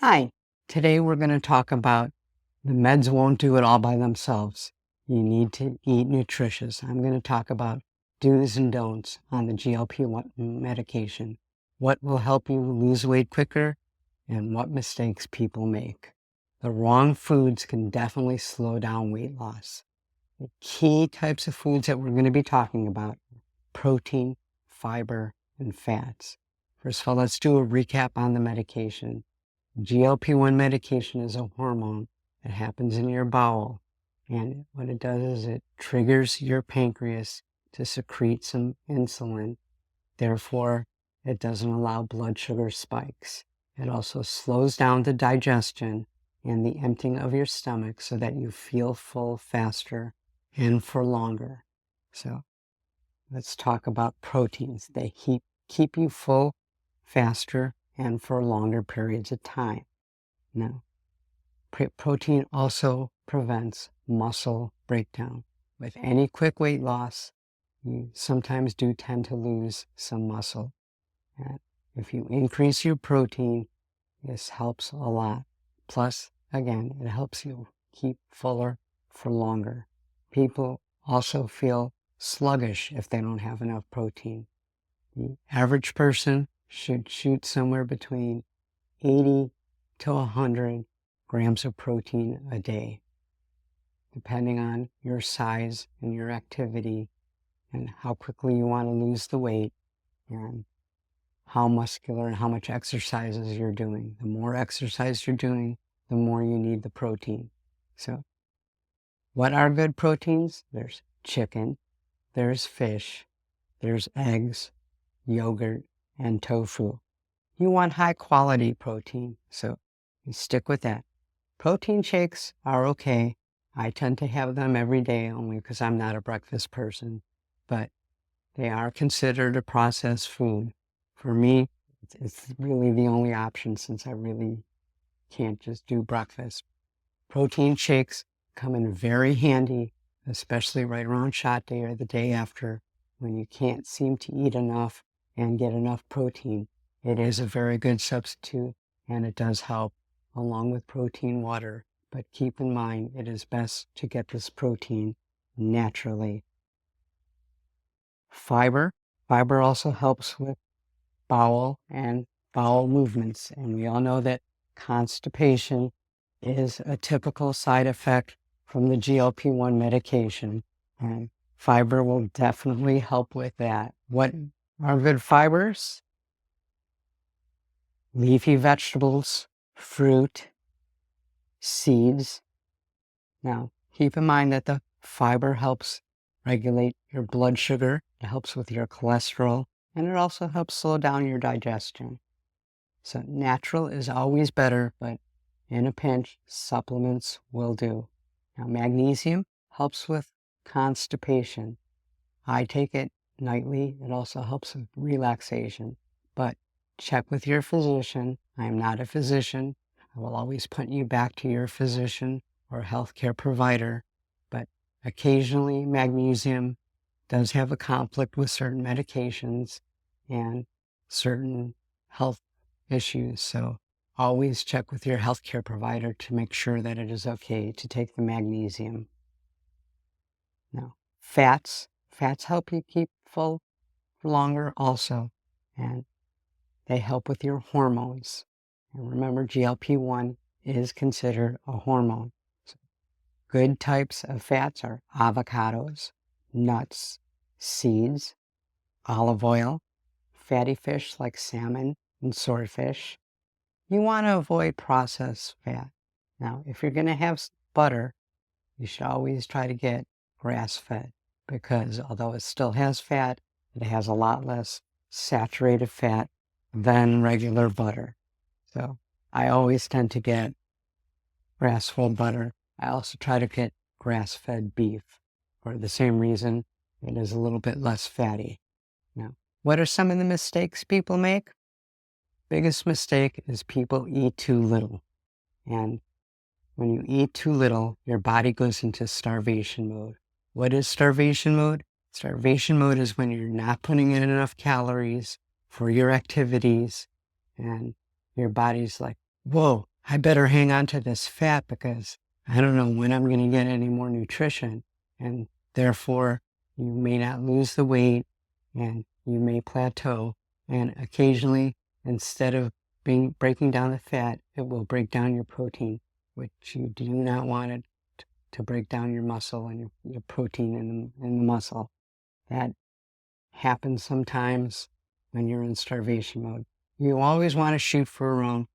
Hi, today we're going to talk about the meds won't do it all by themselves. You need to eat nutritious. I'm going to talk about do's and don'ts on the GLP-1 medication, what will help you lose weight quicker, and what mistakes people make. The wrong foods can definitely slow down weight loss. The key types of foods that we're going to be talking about: protein, fiber, and fats. First of all, let's do a recap on the medication. GLP-1 medication is a hormone that happens in your bowel, and what it does is it triggers your pancreas to secrete some insulin. Therefore, it doesn't allow blood sugar spikes. It also slows down the digestion and the emptying of your stomach so that you feel full faster and for longer. So let's talk about proteins. They keep you full faster and for longer periods of time. Now, protein also prevents muscle breakdown. With any quick weight loss, you sometimes do tend to lose some muscle. And if you increase your protein, this helps a lot. Plus, again, it helps you keep fuller for longer. People also feel sluggish if they don't have enough protein. The average person should shoot somewhere between 80 to 100 grams of protein a day, depending on your size and your activity and how quickly you want to lose the weight and how muscular and how much exercises you're doing. The more exercise you're doing, the more you need the protein. So what are good proteins? There's chicken, there's fish, there's eggs, yogurt, and tofu. You want high quality protein, so you stick with that. Protein shakes are okay. I tend to have them every day only because I'm not a breakfast person, but they are considered a processed food. For me, it's really the only option since I really can't just do breakfast. Protein shakes come in very handy, especially right around shot day or the day after when you can't seem to eat enough and get enough protein. It is a very good substitute and it does help along with protein water. But keep in mind, it is best to get this protein naturally. Fiber. Fiber also helps with bowel and bowel movements. And we all know that constipation is a typical side effect from the GLP-1 medication. And fiber will definitely help with that. What are good fibers? Leafy vegetables, fruit, seeds. Now, keep in mind that the fiber helps regulate your blood sugar, it helps with your cholesterol, and it also helps slow down your digestion. So natural is always better, but in a pinch, supplements will do. Now, magnesium helps with constipation. I take it nightly. It also helps with relaxation, but check with your physician. I am not a physician. I will always put you back to your physician or healthcare provider, but occasionally magnesium does have a conflict with certain medications and certain health issues. So always check with your healthcare provider to make sure that it is okay to take the magnesium. Now, fats help you keep full longer also, and they help with your hormones. And remember, GLP-1 is considered a hormone. So good types of fats are avocados, nuts, seeds, olive oil, fatty fish like salmon and swordfish. You want to avoid processed fat. Now, if you're going to have butter, you should always try to get grass-fed because although it still has fat, it has a lot less saturated fat than regular butter. So I always tend to get grass-fed butter. I also try to get grass-fed beef for the same reason. It is a little bit less fatty. Now, what are some of the mistakes people make? Biggest mistake is people eat too little. And when you eat too little, your body goes into starvation mode. What is starvation mode? Starvation mode is when you're not putting in enough calories for your activities and your body's like, whoa, I better hang on to this fat because I don't know when I'm going to get any more nutrition. And therefore, you may not lose the weight and you may plateau. And occasionally, instead of breaking down the fat, it will break down your protein, which you do not want it to break down your muscle and your protein in the muscle. That happens sometimes when you're in starvation mode. You always want to shoot for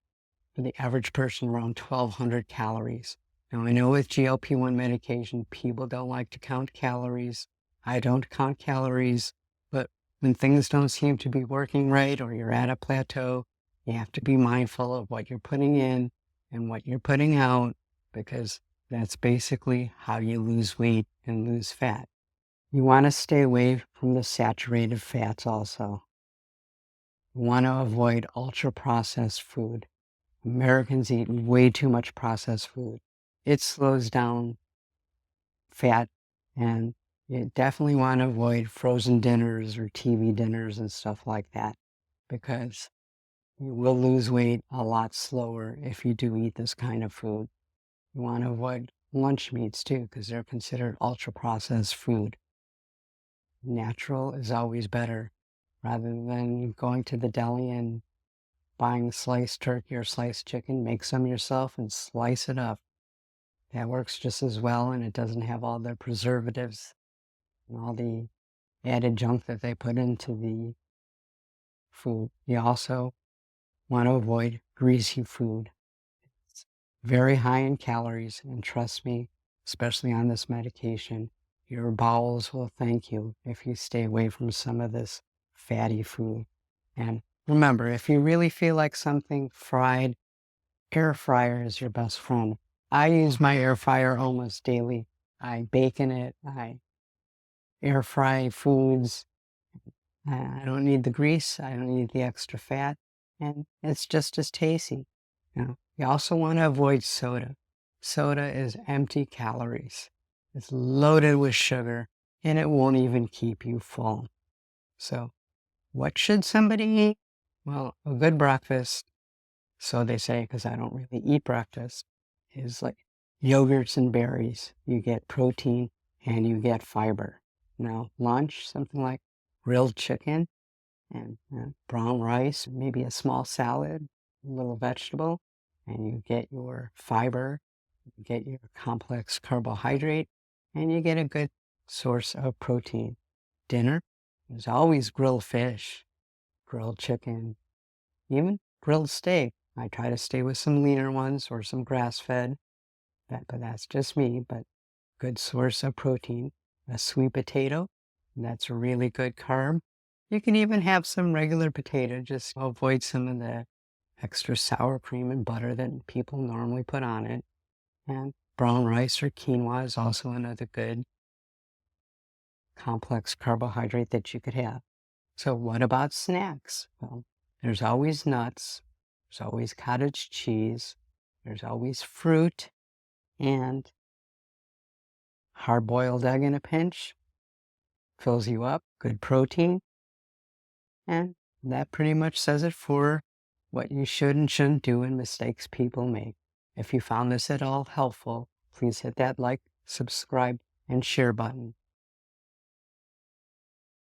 the average person, around 1,200 calories. Now, I know with GLP-1 medication, people don't like to count calories. I don't count calories, but when things don't seem to be working right or you're at a plateau, you have to be mindful of what you're putting in and what you're putting out, because that's basically how you lose weight and lose fat. You want to stay away from the saturated fats also. You want to avoid ultra-processed food. Americans eat way too much processed food. It slows down fat, and you definitely want to avoid frozen dinners or TV dinners and stuff like that, because you will lose weight a lot slower if you do eat this kind of food. You want to avoid lunch meats too, because they're considered ultra-processed food. Natural is always better, rather than going to the deli and buying sliced turkey or sliced chicken. Make some yourself and slice it up. That works just as well, and it doesn't have all the preservatives and all the added junk that they put into the food. You also want to avoid greasy food. It's very high in calories, and trust me, especially on this medication, your bowels will thank you if you stay away from some of this fatty food. And remember, if you really feel like something fried, air fryer is your best friend. I use my air fryer almost daily. I bake in it. I air fry foods. I don't need the grease. I don't need the extra fat. And it's just as tasty. You also want to avoid soda. Soda is empty calories. It's loaded with sugar, and it won't even keep you full. So what should somebody eat? Well, a good breakfast, so they say, because I don't really eat breakfast, is like yogurts and berries. You get protein and you get fiber. Now, lunch, something like grilled chicken and brown rice, maybe a small salad, a little vegetable, and you get your fiber, you get your complex carbohydrate, and you get a good source of protein. Dinner, there's always grilled fish, grilled chicken, even grilled steak. I try to stay with some leaner ones or some grass-fed, but that's just me. But good source of protein. A sweet potato, that's a really good carb. You can even have some regular potato, just avoid some of the extra sour cream and butter that people normally put on it. And brown rice or quinoa is also another good complex carbohydrate that you could have. So what about snacks? Well, there's always nuts, there's always cottage cheese, there's always fruit, and hard-boiled egg in a pinch fills you up, good protein, and that pretty much says it for what you should and shouldn't do and mistakes people make. If you found this at all helpful, please hit that like, subscribe, and share button.